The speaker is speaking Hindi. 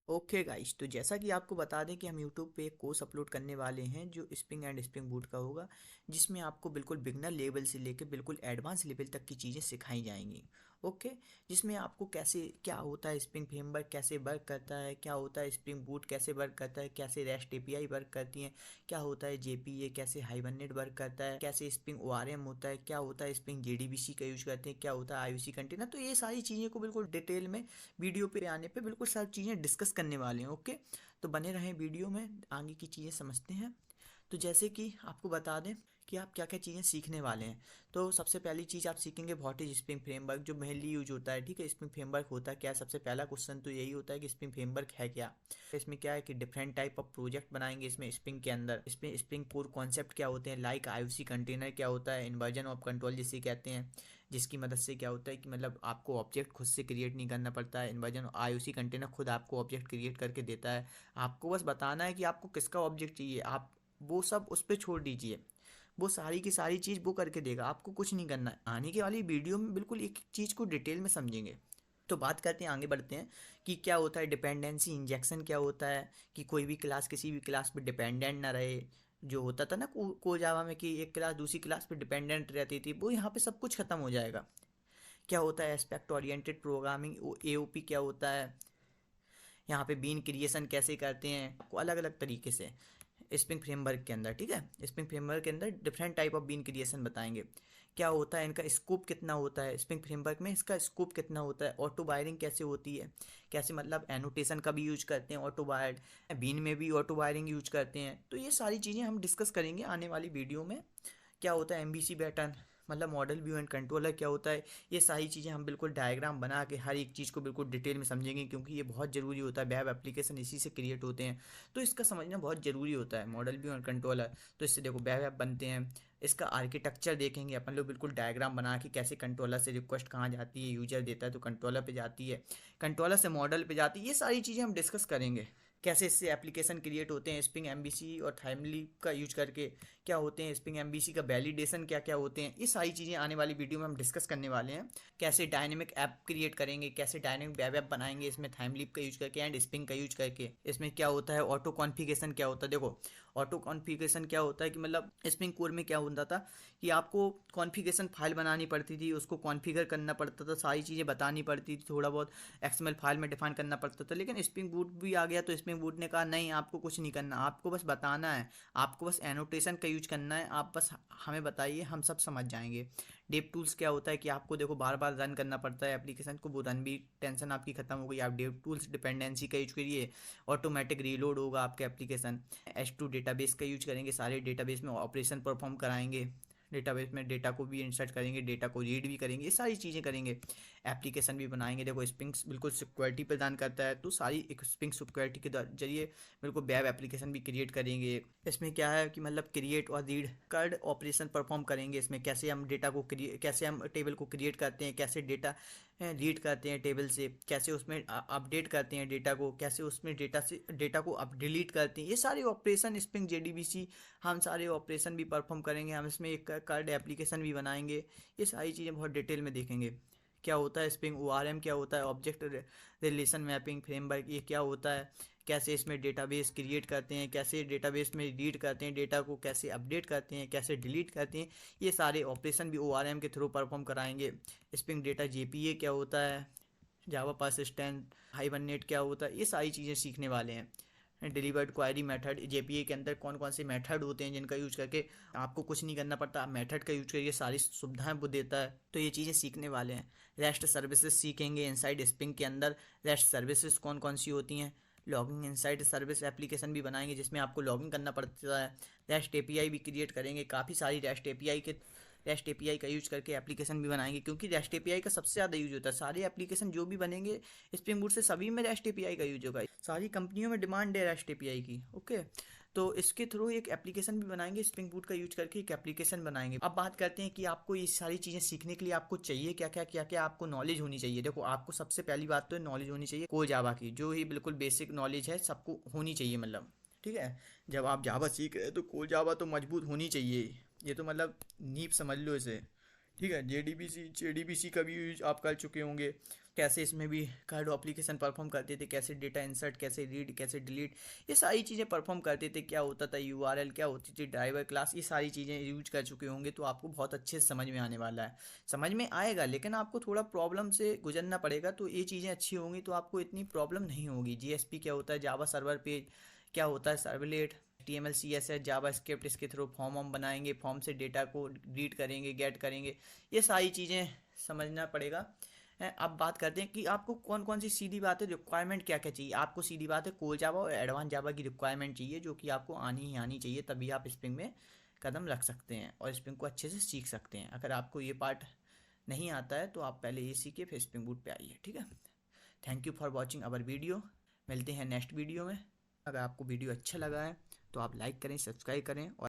ओके गाइस, तो जैसा कि आपको बता दें कि हम यूट्यूब पे एक कोर्स अपलोड करने वाले हैं जो स्प्रिंग एंड स्प्रिंग बूट का होगा, जिसमें आपको बिल्कुल बिगनर लेवल से लेकर बिल्कुल एडवांस लेवल तक की चीज़ें सिखाई जाएंगी। ओके, जिसमें आपको कैसे क्या होता है स्प्रिंग फ्रेमवर्क, कैसे वर्क करता है, क्या होता है स्प्रिंग बूट, कैसे वर्क करता है, कैसे रेस्ट एपीआई वर्क करती हैं, क्या होता है जेपीए, कैसे हाइबरनेट वर्क करता है, कैसे स्प्रिंग ओआरएम होता है, क्या होता है स्प्रिंग जेडीबीसी का यूज करते हैं, क्या होता है आईओसी कंटेनर। तो ये सारी चीज़ें को बिल्कुल डिटेल में वीडियो पे आने पे बिल्कुल सब चीज़ें डिस्कस करने वाले हैं। ओके, तो बने रहें वीडियो में, आगे की चीज़ें समझते हैं। तो जैसे कि आपको बता दें कि आप क्या क्या चीज़ें सीखने वाले हैं। तो सबसे पहली चीज़ आप सीखेंगे व्हाट इज स्प्रिंग फ्रेमवर्क, जो मेनली यूज होता है। ठीक है, स्प्रिंग फ्रेमवर्क होता है क्या है? सबसे पहला क्वेश्चन तो यही होता है कि स्प्रिंग फ्रेमवर्क है क्या। इसमें क्या है कि डिफरेंट टाइप ऑफ प्रोजेक्ट बनाएंगे इसमें स्प्रिंग के अंदर। इसमें स्प्रिंग कोर कॉन्सेप्ट क्या होते हैं, लाइक आईओसी कंटेनर क्या होता है, इन्वर्जन ऑफ कंट्रोल जिसे कहते हैं, जिसकी मदद से क्या होता है कि मतलब आपको ऑब्जेक्ट खुद से क्रिएट नहीं करना पड़ता है। इन्वर्जन आईओसी कंटेनर खुद आपको ऑब्जेक्ट क्रिएट करके देता है। आपको बस बताना है कि आपको किसका ऑब्जेक्ट चाहिए, आप वो सब उस पर छोड़ दीजिए, वो सारी की सारी चीज़ वो करके देगा, आपको कुछ नहीं करना है। आने की वाली वीडियो में बिल्कुल एक एक चीज़ को डिटेल में समझेंगे। तो बात करते हैं, आगे बढ़ते हैं कि क्या होता है डिपेंडेंसी इंजेक्शन, क्या होता है कि कोई भी क्लास किसी भी क्लास पे डिपेंडेंट ना रहे। जो होता था ना को जावा में कि एक क्लास दूसरी क्लास पे डिपेंडेंट रहती थी, वो यहाँ पे सब कुछ खत्म हो जाएगा। क्या होता है एस्पेक्ट ओरिएंटेड प्रोग्रामिंग, एओपी क्या होता है, यहाँ पे बीन क्रिएशन कैसे करते हैं अलग अलग तरीके से स्प्रिंग फ्रेमवर्क के अंदर। ठीक है, स्प्रिंग फ्रेमवर्क के अंदर different type of bean creation बताएंगे। क्या होता है, इनका स्कोप कितना होता है स्प्रिंग फ्रेमवर्क में, इसका स्कोप कितना होता है, ऑटो वायरिंग कैसे होती है, कैसे मतलब एनोटेशन का भी यूज करते हैं ऑटो वायर्ड, बीन में भी ऑटो वायरिंग यूज करते हैं। तो ये सारी चीज़ें हम डिस्कस करेंगे आने वाली वीडियो में। क्या होता है एमबीसी पैटर्न, मतलब मॉडल व्यू एंड कंट्रोलर क्या होता है, ये सारी चीज़ें हम बिल्कुल डायग्राम बना के हर एक चीज़ को बिल्कुल डिटेल में समझेंगे, क्योंकि ये बहुत ज़रूरी होता है। वेब एप्लीकेशन इसी से क्रिएट होते हैं, तो इसका समझना बहुत ज़रूरी होता है मॉडल व्यू एंड कंट्रोलर। तो इससे देखो वेब ऐप बनते हैं। इसका आर्किटेक्चर देखेंगे अपन लोग बिल्कुल डायग्राम बना के, कैसे कंट्रोलर से रिक्वेस्ट कहाँ जाती है, यूजर देता है तो कंट्रोलर पे जाती है, कंट्रोलर से मॉडल पे जाती है। ये सारी चीज़ें हम डिस्कस करेंगे। कैसे इससे एप्लीकेशन क्रिएट होते हैं स्प्रिंग एमबीसी और थाइमली का यूज करके, क्या होते हैं स्प्रिंग एमबीसी का वैलिडेशन क्या क्या होते हैं, ये सारी चीज़ें आने वाली वीडियो में हम डिस्कस करने वाले हैं। कैसे डायनेमिक ऐप क्रिएट करेंगे, कैसे डायनेमिक वेब ऐप बनाएंगे इसमें थाइमलीप का यूज करके एंड स्प्रिंग का यूज करके। इसमें क्या होता है ऑटो कॉन्फ़िगरेशन क्या होता है। देखो ऑटो कॉन्फ़िगरेशन क्या होता है कि मतलब स्प्रिंग कोर में क्या होता था कि आपको कॉन्फ़िगरेशन फाइल बनानी पड़ती थी, उसको कॉन्फ़िगर करना पड़ता था, सारी चीज़ें बतानी पड़ती थी, थोड़ा बहुत एक्सएमएल फाइल में डिफाइन करना पड़ता था। लेकिन स्प्रिंग बूट भी आ गया तो स्प्रिंग बूट ने कहा नहीं, आपको कुछ नहीं करना, आपको बस बताना है, आपको बस एनोटेशन का यूज करना है, आप बस हमें बताइए, हम सब समझ जाएंगे। डेव टूल्स क्या होता है कि आपको देखो बार बार रन करना पड़ता है एप्लीकेशन को, वो रन भी टेंशन आपकी खत्म हो गई। आप डेव टूल्स डिपेंडेंसी का यूज करिए, ऑटोमेटिक रीलोड होगा आपका एप्लीकेशन। H2 डेटाबेस का यूज करेंगे, सारे डेटाबेस में ऑपरेशन परफॉर्म कराएंगे, डेटाबेस में डेटा को भी इंसर्ट करेंगे, डेटा को रीड भी करेंगे, ये सारी चीज़ें करेंगे। एप्लीकेशन भी बनाएंगे। देखो स्प्रिंग बिल्कुल सिक्योरिटी प्रदान करता है, तो सारी एक स्प्रिंग सिक्योरिटी के जरिए बिल्कुल वेब एप्लीकेशन भी क्रिएट करेंगे। इसमें क्या है कि मतलब क्रिएट और रीड कार्ड ऑपरेशन परफॉर्म करेंगे। इसमें कैसे हम डेटा को कैसे हम टेबल को क्रिएट करते हैं, कैसे डेटा रीड करते हैं टेबल से, कैसे उसमें अपडेट करते हैं डेटा को, कैसे उसमें डेटा को अब डिलीट करते हैं। ये सारे ऑपरेशन स्प्रिंग जेडीबीसी हम सारे ऑपरेशन भी परफॉर्म करेंगे। हम इसमें एक कार्ड एप्लीकेशन भी बनाएंगे। ये सारी चीज़ें बहुत डिटेल में देखेंगे। क्या होता है स्प्रिंग ओआरएम क्या होता है, ऑब्जेक्ट रिलेशन मैपिंग फ्रेमवर्क, ये क्या होता है, कैसे इसमें डेटाबेस क्रिएट करते हैं, कैसे डेटाबेस में रीड करते हैं डेटा को, कैसे अपडेट करते हैं, कैसे डिलीट करते हैं। ये सारे ऑपरेशन भी ओआरएम के थ्रू परफॉर्म कराएंगे। स्प्रिंग डेटा जेपीए क्या होता है, जावा परसिस्टेंट हाइबरनेट क्या होता है, ये सारी चीज़ें सीखने वाले हैं। डिलीवर्ड क्वायरी मेथड, जेपीए के अंदर कौन कौन से मेथड होते हैं जिनका यूज करके आपको कुछ नहीं करना पड़ता, आप मेथड का यूज करके सारी सुविधाएं वो देता है। तो ये चीज़ें सीखने वाले हैं। रेस्ट सर्विसेज सीखेंगे इनसाइड स्प्रिंग के अंदर। रेस्ट सर्विसेज कौन कौन सी होती हैं, लॉगिंग इनसाइड सर्विस एप्लीकेशन भी बनाएंगे जिसमें आपको लॉगिंग करना पड़ता है। रेस्ट एपीआई भी क्रिएट करेंगे, काफ़ी सारी रेस्ट एपीआई का यूज करके एप्लीकेशन भी बनाएंगे, क्योंकि रेस्ट एपीआई का सबसे ज़्यादा यूज होता है। सारे एप्लीकेशन जो भी बनेंगे स्प्रिंग बूट से सभी में रेस्ट एपीआई का यूज होगा, सारी कंपनियों में डिमांड है रेस्ट एपीआई की। ओके, तो इसके थ्रू एक एप्लीकेशन भी बनाएंगे, स्प्रिंग बूट का यूज करके एक एप्लीकेशन बनाएंगे। अब बात करते हैं कि आपको ये सारी चीज़ें सीखने के लिए आपको चाहिए क्या क्या आपको नॉलेज होनी चाहिए। देखो आपको सबसे पहली बात तो नॉलेज होनी चाहिए कोर जावा की, जो ही बिल्कुल बेसिक नॉलेज है सबको होनी चाहिए, मतलब ठीक है। जब आप जावा सीख रहे हैं तो कोर जावा तो मजबूत होनी चाहिए, ये तो मतलब नींव समझ लो इसे। ठीक है, जेडीबीसी का भी यूज आप कर चुके होंगे, कैसे इसमें भी कार्डो एप्लीकेशन परफॉर्म करते थे, कैसे डेटा इंसर्ट, कैसे रीड, कैसे डिलीट, ये सारी चीज़ें परफॉर्म करते थे। क्या होता था यूआरएल, क्या होती थी ड्राइवर क्लास, ये सारी चीज़ें यूज कर चुके होंगे तो आपको बहुत अच्छे से समझ में आने वाला है। समझ में आएगा लेकिन आपको थोड़ा प्रॉब्लम से गुजरना पड़ेगा, तो ये चीज़ें अच्छी होंगी तो आपको इतनी प्रॉब्लम नहीं होगी। जीएसपी क्या होता है, जावा सर्वर पेज क्या होता है, सर्वलेट, HTML CSS जावा स्क्रिप्ट, इसके थ्रू फॉर्म हम बनाएंगे, फॉर्म से डेटा को रीड करेंगे, गेट करेंगे, ये सारी चीज़ें समझना पड़ेगा। अब बात करते हैं कि आपको कौन कौन सी सीधी बात है, रिक्वायरमेंट क्या क्या चाहिए। आपको सीधी बात है कोर जावा और एडवांस जावा की रिक्वायरमेंट चाहिए, जो कि आपको आनी ही आनी चाहिए, तभी आप स्प्रिंग में कदम रख सकते हैं और स्प्रिंग को अच्छे से सीख सकते हैं। अगर आपको ये पार्ट नहीं आता है तो आप पहले ये सीखिए फिर स्प्रिंग बूट पे आइए, ठीक है। Thank you for watching our video. मिलते हैं नेक्स्ट वीडियो में। अगर आपको वीडियो अच्छा लगा है तो आप लाइक करें, सब्सक्राइब करें और